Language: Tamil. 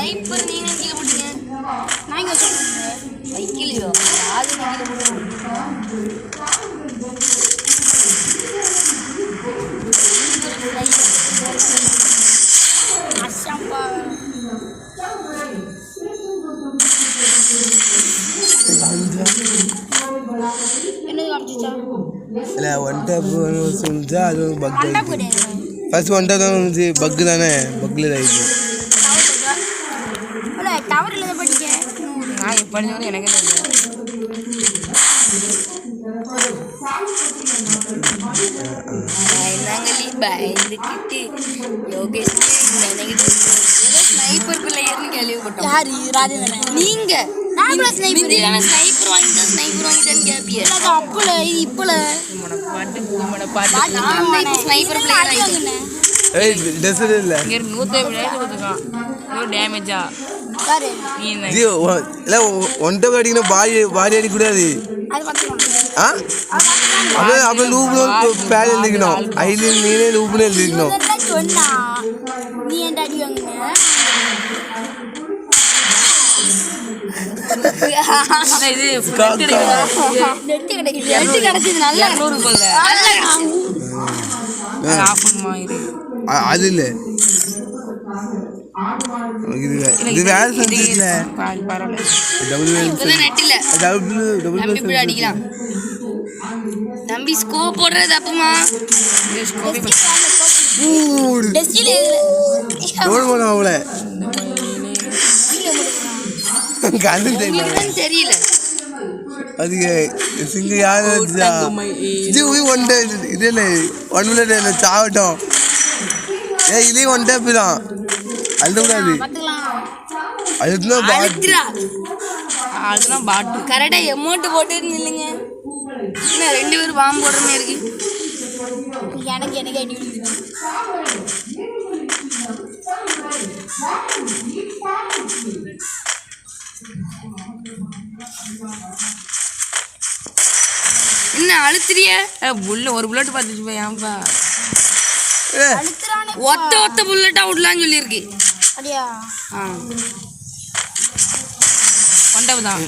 ஸ்னைப்பர் நீங்களும் கீழே போட்டீங்க. நான் இங்கே சொல்கிறேன் வைக்கலையோ யாரு கீழே போடுவோம். என்னது காமிச்சிச்சா இல்லை ஒன் டேப் வந்துச்சா அது பக் ஃபர்ஸ்ட் ஒன் டேப் தான் வந்துச்சு பக்கு தானே பக்கில் ஆகிடுச்சு டவர் இல்லை படிக்க நான் எப்படின்னு எனக்கு பயந்தாங்களி பயந்துக்கிட்டு யோகேஷ் ஸ்னைப்பர் பிள்ளையர்னு கேள்விப்பட்டோம். யாரு ராஜேந்திரன் நீங்க ஸ்னைப்பர் வாங்கிட்டேன் ஸ்னைப்பர் வாங்கிட்டேன்னு கேட்பீங்க. அப்பல இப்பல ஸ்னைப்பர் பிள்ளையர் ஏய் டெசர்ட் இல்லை இங்கே 150 கொடுத்துருக்கான் டேமேஜா ஜி இல்லை ஒன் டேப் அடிக்கணும் பாடி அடிக்கூடாது. ஆ அப்படியே லூப்ல பேர் எழுதிக்கணும் ஐடியில் நீனே லூப்னு எழுதிக்கணும். நீ என் அடி வாங்கின அது இல்லை இது வேற செஞ்சிருக்கல அடிக்கலாம். தம்பி ஸ்கோப் போடுறது தப்புமா அவளை தெரியல அதுக்கு சிங்க யாரு ஒன் டே இது இல்லை 1 மினிட் சாவட்டும். ஏன் இதையும் ஒன் டேப் தான் அழுக்கூடாது அதுதான் பாட்டு கரெக்டா எமௌண்ட் போட்டு நில்லுங்க. என்ன 2 பேரும் பாம்பு போடுற மாதிரி இருக்கு. எனக்கு அடி என்ன அழுத்துறிய ஒரு புல்லட் பார்த்துட்டு போய் ஏன்பா ஒத்த புல்லட்டா விடலான்னு சொல்லியிருக்கு. அப்படியா ஒன் டேப் தான்